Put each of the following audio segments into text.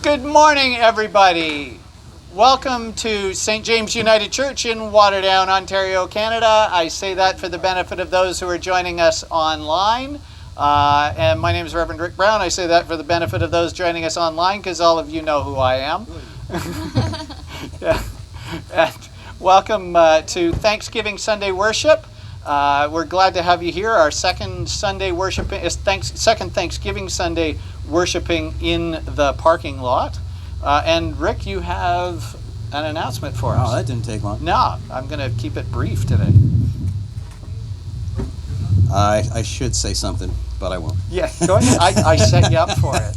Good morning, everybody. Welcome to St. James United Church in Waterdown, Ontario, Canada. I say that for the benefit of those who are joining us online. And my name is Reverend Rick Brown. I say that for the benefit of those joining us online because all of you know who I am. Yeah. And welcome to Thanksgiving Sunday worship. We're glad to have you here. Our second Thanksgiving Sunday worshiping in the parking lot. And Rick, you have an announcement for us. Oh, that didn't take long. No, I'm going to keep it brief today. I should say something, but I won't. Yeah, go ahead. I set you up for it.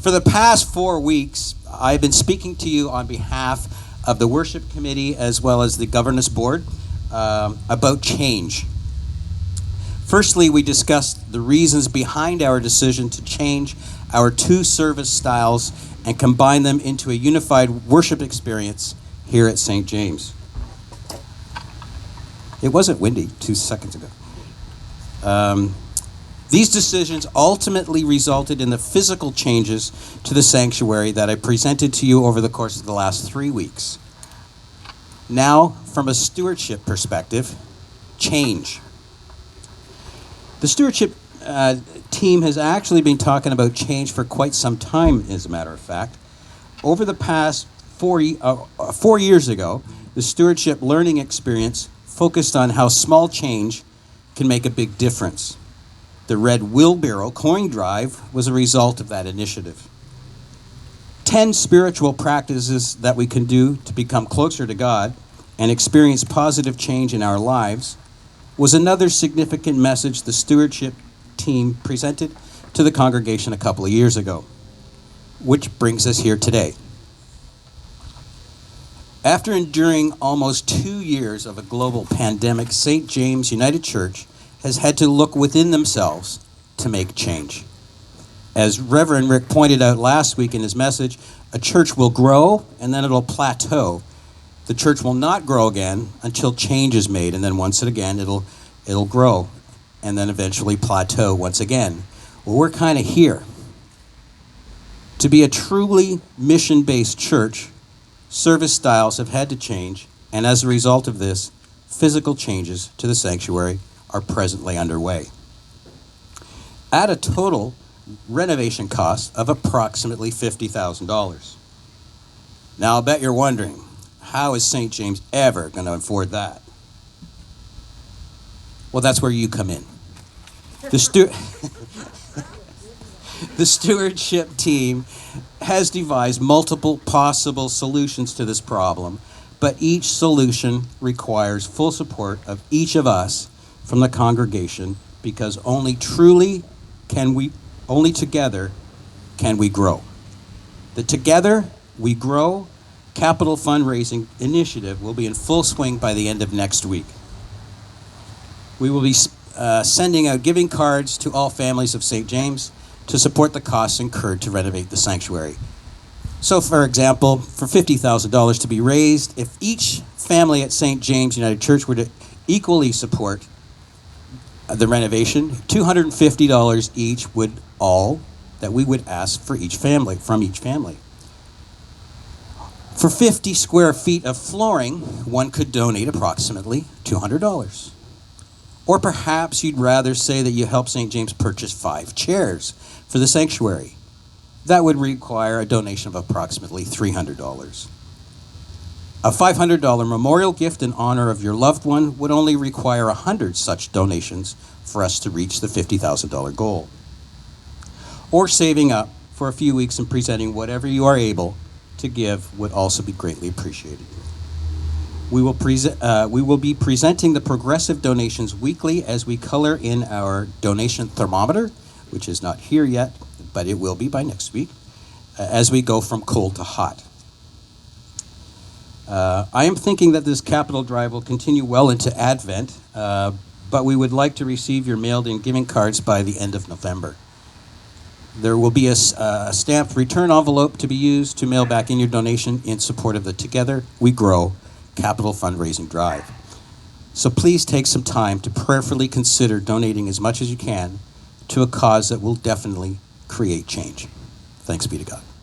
For the past 4 weeks, I've been speaking to you on behalf of the worship committee as well as the governance board about change. Firstly, we discussed the reasons behind our decision to change our two service styles and combine them into a unified worship experience here at St. James. It wasn't windy 2 seconds ago. These decisions ultimately resulted in the physical changes to the sanctuary that I presented to you over the course of the last 3 weeks. Now, from a stewardship perspective, change. The stewardship team has actually been talking about change for quite some time, as a matter of fact. Over the past 4 years ago, the stewardship learning experience focused on how small change can make a big difference. The Red Wheelbarrow coin drive was a result of that initiative. 10 spiritual practices that we can do to become closer to God and experience positive change in our lives was another significant message the stewardship team presented to the congregation a couple of years ago, which brings us here today. After enduring almost 2 years of a global pandemic, St. James United Church has had to look within themselves to make change. As Reverend Rick pointed out last week in his message, a church will grow and then it'll plateau. The church will not grow again until change is made, and then once again it'll grow and then eventually plateau once again. Well, we're kind of here. To be a truly mission-based church, service styles have had to change, and as a result of this, physical changes to the sanctuary are presently underway. At a total renovation cost of approximately $50,000. Now, I'll bet you're wondering, how is St. James ever going to afford that? Well, that's where you come in. The stewardship team has devised multiple possible solutions to this problem, but each solution requires full support of each of us from the congregation, because only together can we grow. The Together We Grow capital fundraising initiative will be in full swing by the end of next week. We will be sending out giving cards to all families of St. James to support the costs incurred to renovate the sanctuary. So, for example, for $50,000 to be raised, if each family at St. James United Church were to equally support the renovation, $250 each would all that we would ask for each family, from each family. For 50 square feet of flooring, one could donate approximately $200. Or perhaps you'd rather say that you help St. James purchase 5 chairs for the sanctuary. That would require a donation of approximately $300. A $500 memorial gift in honor of your loved one would only require 100 such donations for us to reach the $50,000 goal. Or saving up for a few weeks and presenting whatever you are able to give would also be greatly appreciated. We will be presenting the progressive donations weekly as we color in our donation thermometer, which is not here yet, but it will be by next week, as we go from cold to hot. I am thinking that this capital drive will continue well into Advent, but we would like to receive your mailed-in giving cards by the end of November. There will be a stamped return envelope to be used to mail back in your donation in support of the Together We Grow capital fundraising drive. So please take some time to prayerfully consider donating as much as you can to a cause that will definitely create change. Thanks be to God.